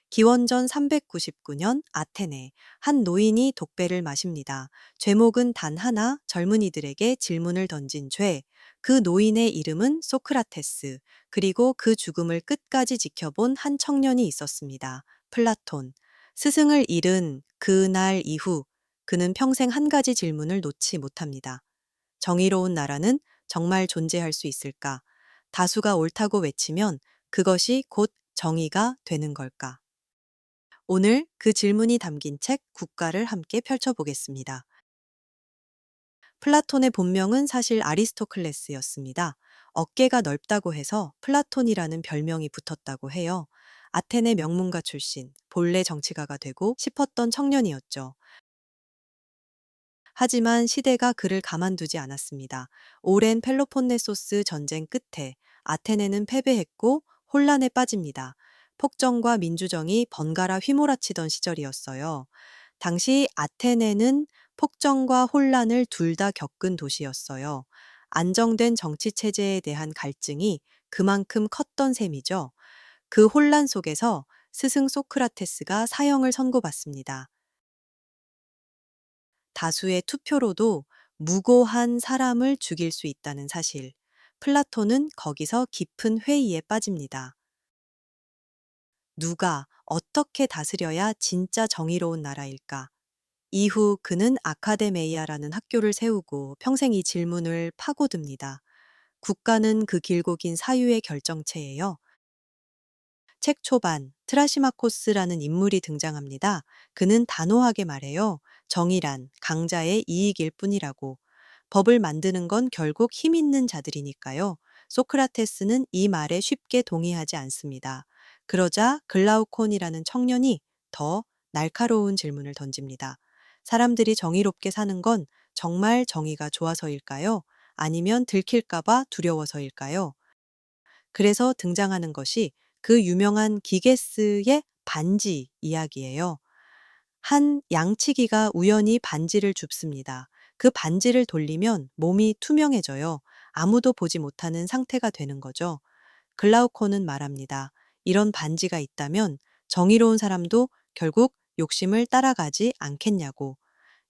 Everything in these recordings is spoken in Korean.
기원전 399년 아테네 한 노인이 독배를 마십니다. 죄목은 단 하나, 젊은이들에게 질문을 던진 죄. 그 노인의 이름은 소크라테스. 그리고 그 죽음을 끝까지 지켜본 한 청년이 있었습니다. 플라톤. 스승을 잃은 그날 이후 그는 평생 한 가지 질문을 놓지 못합니다. 정의로운 나라는 정말 존재할 수 있을까? 다수가 옳다고 외치면 그것이 곧 정의가 되는 걸까? 오늘 그 질문이 담긴 책 국가를 함께 펼쳐보겠습니다. 플라톤의 본명은 사실 아리스토클레스였습니다. 어깨가 넓다고 해서 플라톤이라는 별명이 붙었다고 해요. 아테네 명문가 출신, 본래 정치가가 되고 싶었던 청년이었죠. 하지만 시대가 그를 가만두지 않았습니다. 오랜 펠로폰네소스 전쟁 끝에 아테네는 패배했고 혼란에 빠집니다. 폭정과 민주정이 번갈아 휘몰아치던 시절이었어요. 당시 아테네는 폭정과 혼란을 둘 다 겪은 도시였어요. 안정된 정치 체제에 대한 갈증이 그만큼 컸던 셈이죠. 그 혼란 속에서 스승 소크라테스가 사형을 선고받습니다. 다수의 투표로도 무고한 사람을 죽일 수 있다는 사실. 플라톤은 거기서 깊은 회의에 빠집니다. 누가 어떻게 다스려야 진짜 정의로운 나라일까? 이후 그는 아카데메이아라는 학교를 세우고 평생 이 질문을 파고듭니다. 국가는 그 길고 긴 사유의 결정체예요. 책 초반 트라시마코스라는 인물이 등장합니다. 그는 단호하게 말해요. 정의란 강자의 이익일 뿐이라고. 법을 만드는 건 결국 힘 있는 자들이니까요. 소크라테스는 이 말에 쉽게 동의하지 않습니다. 그러자 글라우콘이라는 청년이 더 날카로운 질문을 던집니다. 사람들이 정의롭게 사는 건 정말 정의가 좋아서일까요? 아니면 들킬까봐 두려워서일까요? 그래서 등장하는 것이 그 유명한 기게스의 반지 이야기예요. 한 양치기가 우연히 반지를 줍습니다. 그 반지를 돌리면 몸이 투명해져요. 아무도 보지 못하는 상태가 되는 거죠. 글라우코는 말합니다. 이런 반지가 있다면 정의로운 사람도 결국 욕심을 따라가지 않겠냐고.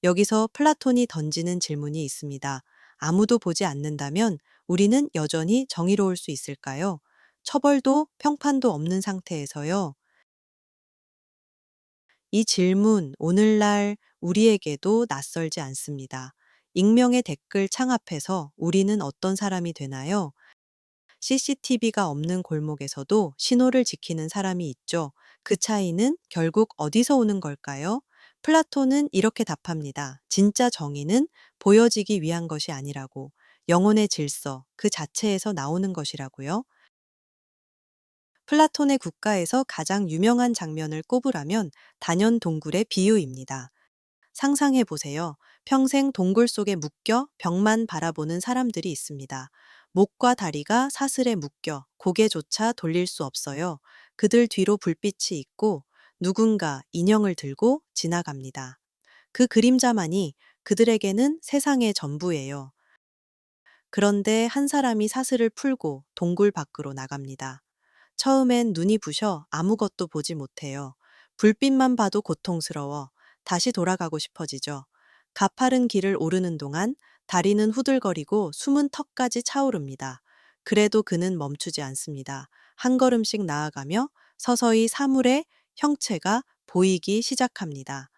여기서 플라톤이 던지는 질문이 있습니다. 아무도 보지 않는다면 우리는 여전히 정의로울 수 있을까요? 처벌도 평판도 없는 상태에서요. 이 질문 오늘날 우리에게도 낯설지 않습니다. 익명의 댓글 창 앞에서 우리는 어떤 사람이 되나요? CCTV가 없는 골목에서도 신호를 지키는 사람이 있죠. 그 차이는 결국 어디서 오는 걸까요? 플라톤은 이렇게 답합니다. 진짜 정의는 보여지기 위한 것이 아니라고. 영혼의 질서, 그 자체에서 나오는 것이라고요. 플라톤의 국가에서 가장 유명한 장면을 꼽으라면 단연 동굴의 비유입니다. 상상해 보세요. 평생 동굴 속에 묶여 벽만 바라보는 사람들이 있습니다. 목과 다리가 사슬에 묶여 고개조차 돌릴 수 없어요. 그들 뒤로 불빛이 있고 누군가 인형을 들고 지나갑니다. 그 그림자만이 그들에게는 세상의 전부예요. 그런데 한 사람이 사슬을 풀고 동굴 밖으로 나갑니다. 처음엔 눈이 부셔 아무것도 보지 못해요. 불빛만 봐도 고통스러워 다시 돌아가고 싶어지죠. 가파른 길을 오르는 동안 다리는 후들거리고 숨은 턱까지 차오릅니다. 그래도 그는 멈추지 않습니다. 한 걸음씩 나아가며 서서히 사물의 형체가 보이기 시작합니다.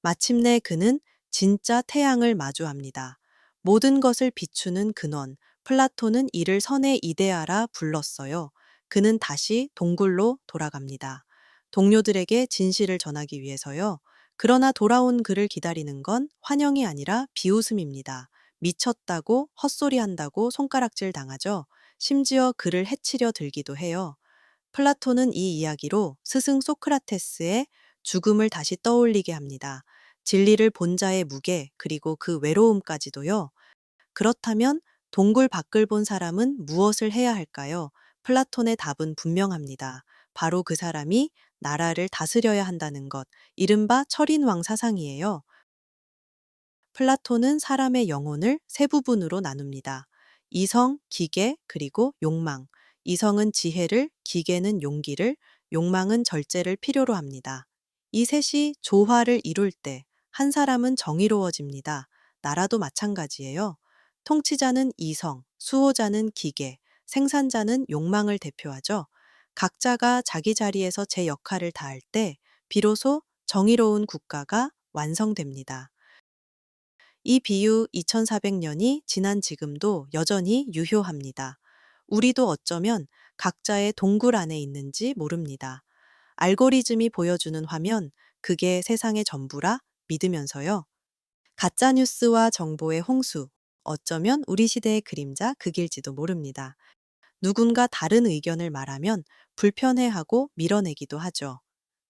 마침내 그는 진짜 태양을 마주합니다. 모든 것을 비추는 근원, 플라톤은 이를 선의 이데아라 불렀어요. 그는 다시 동굴로 돌아갑니다. 동료들에게 진실을 전하기 위해서요. 그러나 돌아온 그를 기다리는 건 환영이 아니라 비웃음입니다. 미쳤다고 헛소리한다고 손가락질 당하죠. 심지어 그를 해치려 들기도 해요. 플라톤은 이 이야기로 스승 소크라테스의 죽음을 다시 떠올리게 합니다. 진리를 본 자의 무게, 그리고 그 외로움까지도요. 그렇다면 동굴 밖을 본 사람은 무엇을 해야 할까요? 플라톤의 답은 분명합니다. 바로 그 사람이 나라를 다스려야 한다는 것, 이른바 철인왕 사상이에요. 플라톤은 사람의 영혼을 세 부분으로 나눕니다. 이성, 기계, 그리고 욕망. 이성은 지혜를, 기계는 용기를, 욕망은 절제를 필요로 합니다. 이 셋이 조화를 이룰 때 한 사람은 정의로워집니다. 나라도 마찬가지예요. 통치자는 이성, 수호자는 기계, 생산자는 욕망을 대표하죠. 각자가 자기 자리에서 제 역할을 다할 때 비로소 정의로운 국가가 완성됩니다. 이 비유 2400년이 지난 지금도 여전히 유효합니다. 우리도 어쩌면 각자의 동굴 안에 있는지 모릅니다. 알고리즘이 보여주는 화면, 그게 세상의 전부라 믿으면서요. 가짜뉴스와 정보의 홍수, 어쩌면 우리 시대의 그림자 극일지도 모릅니다. 누군가 다른 의견을 말하면 불편해하고 밀어내기도 하죠.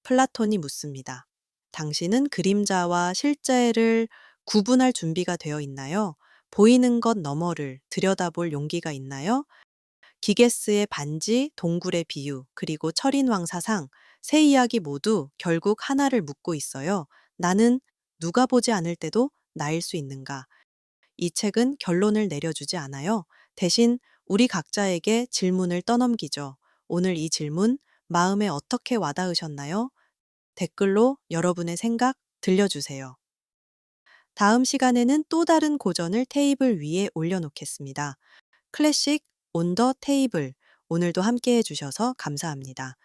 플라톤이 묻습니다. 당신은 그림자와 실제를 구분할 준비가 되어 있나요? 보이는 것 너머를 들여다볼 용기가 있나요? 기게스의 반지, 동굴의 비유, 그리고 철인왕 사상, 세 이야기 모두 결국 하나를 묻고 있어요. 나는 누가 보지 않을 때도 나일 수 있는가? 이 책은 결론을 내려주지 않아요. 대신 우리 각자에게 질문을 떠넘기죠. 오늘 이 질문 마음에 어떻게 와닿으셨나요? 댓글로 여러분의 생각 들려주세요. 다음 시간에는 또 다른 고전을 테이블 위에 올려놓겠습니다. 클래식 온 더 테이블. 오늘도 함께 해주셔서 감사합니다.